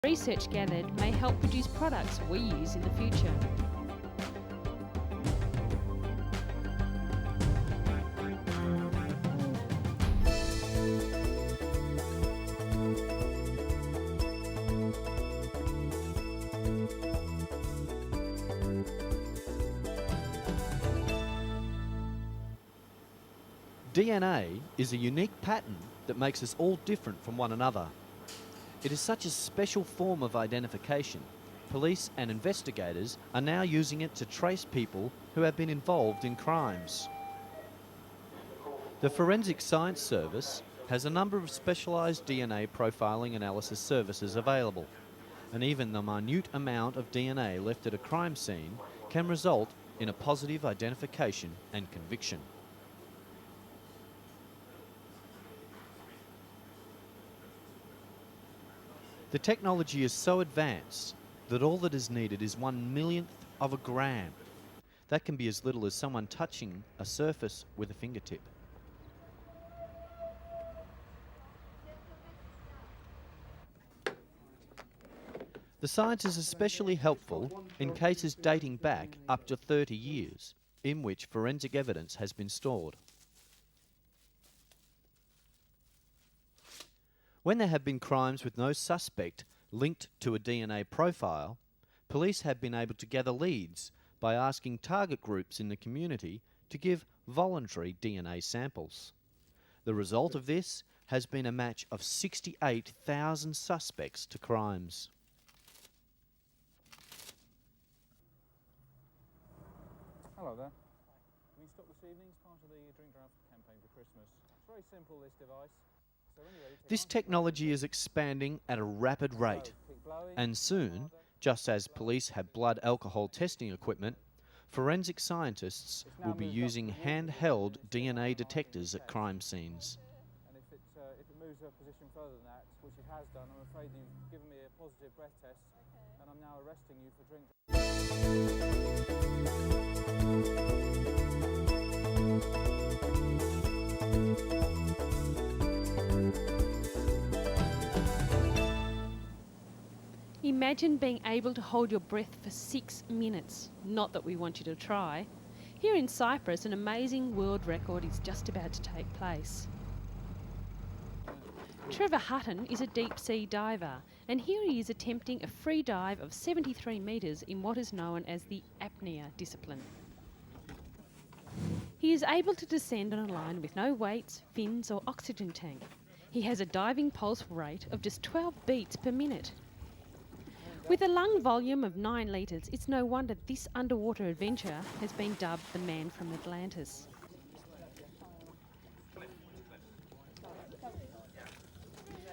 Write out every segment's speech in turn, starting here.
Research gathered may help produce products we use in the future. DNA is a unique pattern that makes us all different from one another. It is such a special form of identification. Police and investigators are now using it to trace people who have been involved in crimes. The Forensic Science Service has a number of specialised DNA profiling analysis services available, and even the minute amount of DNA left at a crime scene can result in a positive identification and conviction. The technology is so advanced that all that is needed is 1/1,000,000th of a gram. That can be as little as someone touching a surface with a fingertip. The science is especially helpful in cases dating back up to 30 years, in which forensic evidence has been stored. When there have been crimes with no suspect linked to a DNA profile, police have been able to gather leads by asking target groups in the community to give voluntary DNA samples. The result of this has been a match of 68,000 suspects to crimes. Hello there. Can you stop this evening as part of the Drink Drive campaign for Christmas? It's very simple, this device. So anyway, This technology is expanding at a rapid rate, and soon, just as police have blood alcohol testing equipment, forensic scientists will be using handheld DNA detectors at crime scenes. And if it moves a position further than that, which it has done, I'm afraid you've given me a positive breath test, and I'm now arresting you for drink. Imagine being able to hold your breath for 6 minutes. Not that we want you to try. Here in Cyprus, an amazing world record is just about to take place. Trevor Hutton is a deep-sea diver, and here he is attempting a free dive of 73 metres in what is known as the apnea discipline. He is able to descend on a line with no weights, fins or oxygen tank. He has a diving pulse rate of just 12 beats per minute. With a lung volume of 9 litres, it's no wonder this underwater adventure has been dubbed the man from Atlantis.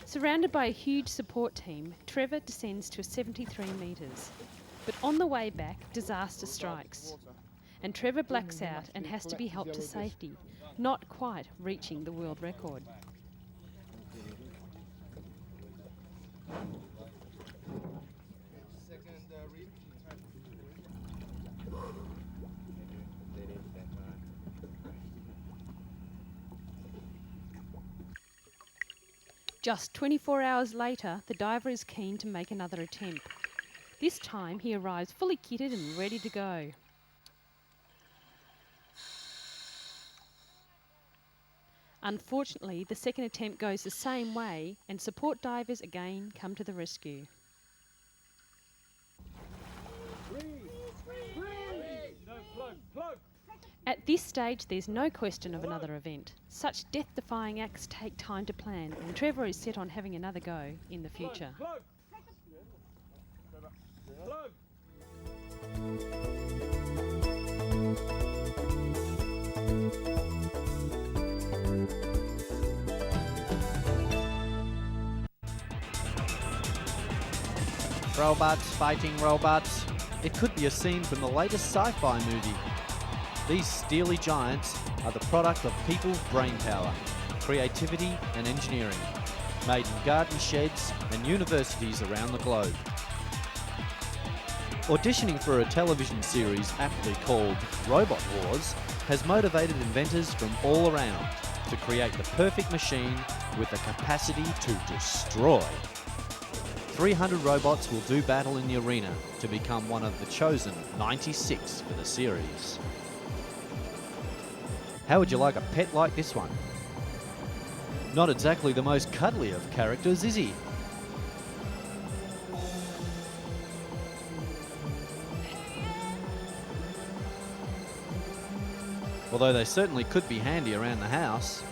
Surrounded by a huge support team, Trevor descends to 73 metres. But on the way back, disaster strikes. And Trevor blacks out and has to be helped to safety, not quite reaching the world record. Just 24 hours later, the diver is keen to make another attempt. This time he arrives fully kitted and ready to go. Unfortunately, the second attempt goes the same way and support divers again come to the rescue. At this stage, there's no question of another event. Such death-defying acts take time to plan, and Trevor is set on having another go in the future. Robots fighting robots. It could be a scene from the latest sci-fi movie. These steely giants are the product of people's brainpower, creativity and engineering, made in garden sheds and universities around the globe. Auditioning for a television series aptly called Robot Wars has motivated inventors from all around to create the perfect machine with the capacity to destroy. 300 robots will do battle in the arena to become one of the chosen 96 for the series. How would you like a pet like this one? Not exactly the most cuddly of characters, is he? Although they certainly could be handy around the house.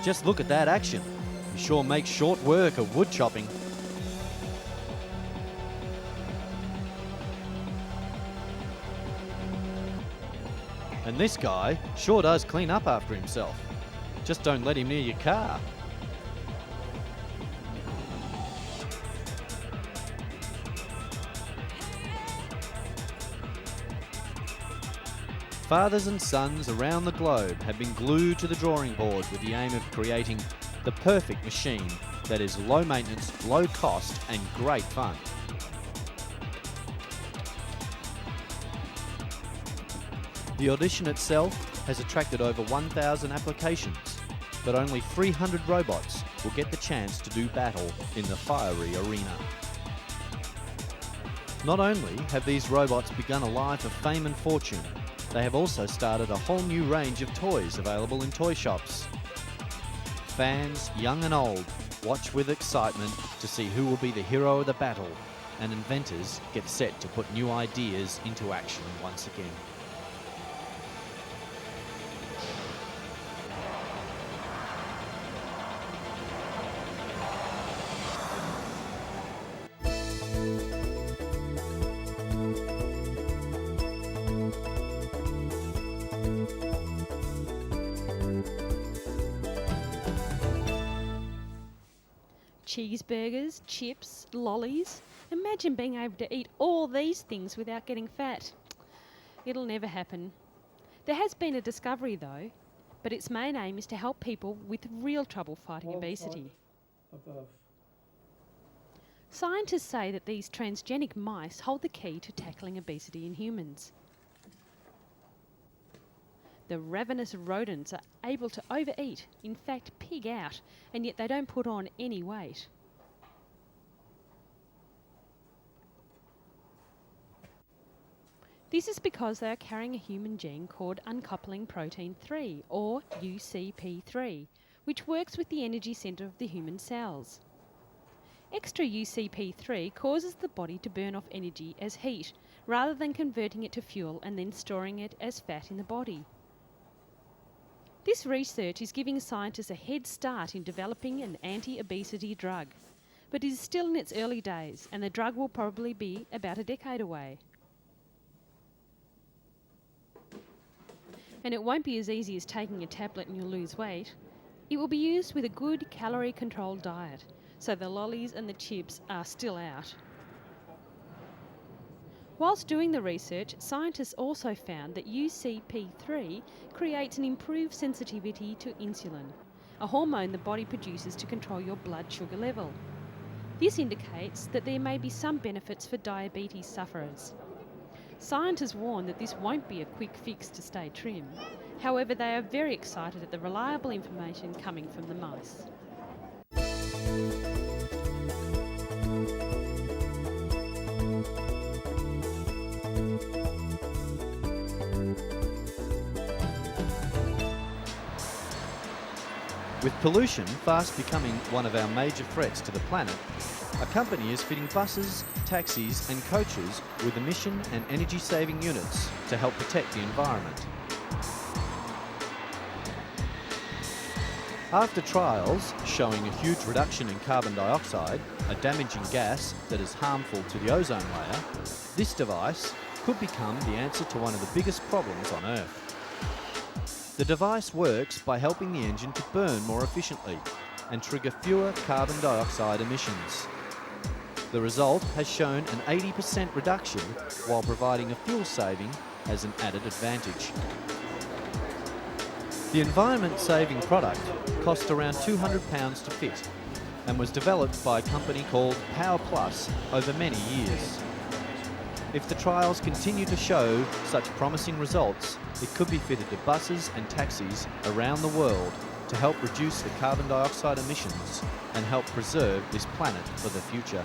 Just look at that action. He sure makes short work of wood chopping. And this guy sure does clean up after himself. Just don't let him near your car. Fathers and sons around the globe have been glued to the drawing board with the aim of creating the perfect machine that is low maintenance, low cost and great fun. The audition itself has attracted over 1,000 applications, but only 300 robots will get the chance to do battle in the fiery arena. Not only have these robots begun a life of fame and fortune, they have also started a whole new range of toys available in toy shops. Fans, young and old, watch with excitement to see who will be the hero of the battle, and inventors get set to put new ideas into action once again. Cheeseburgers, chips, lollies. Imagine being able to eat all these things without getting fat. It'll never happen. There has been a discovery though, but its main aim is to help people with real trouble fighting obesity. Scientists say that these transgenic mice hold the key to tackling obesity in humans. The ravenous rodents are able to overeat, in fact pig out, and yet they don't put on any weight. This is because they are carrying a human gene called uncoupling protein 3, or UCP3, which works with the energy centre of the human cells. Extra UCP3 causes the body to burn off energy as heat, rather than converting it to fuel and then storing it as fat in the body. This research is giving scientists a head start in developing an anti-obesity drug, but it is still in its early days and the drug will probably be about a decade away. And it won't be as easy as taking a tablet and you'll lose weight. It will be used with a good calorie-controlled diet, so the lollies and the chips are still out. Whilst doing the research, scientists also found that UCP3 creates an improved sensitivity to insulin, a hormone the body produces to control your blood sugar level. This indicates that there may be some benefits for diabetes sufferers. Scientists warn that this won't be a quick fix to stay trim. However, they are very excited at the reliable information coming from the mice. With pollution fast becoming one of our major threats to the planet, a company is fitting buses, taxis and coaches with emission and energy saving units to help protect the environment. After trials showing a huge reduction in carbon dioxide, a damaging gas that is harmful to the ozone layer, this device could become the answer to one of the biggest problems on Earth. The device works by helping the engine to burn more efficiently and trigger fewer carbon dioxide emissions. The result has shown an 80% reduction while providing a fuel saving as an added advantage. The environment-saving product cost around £200 to fit and was developed by a company called Power Plus over many years. If the trials continue to show such promising results, it could be fitted to buses and taxis around the world to to help reduce the carbon dioxide emissions and help preserve this planet for the future.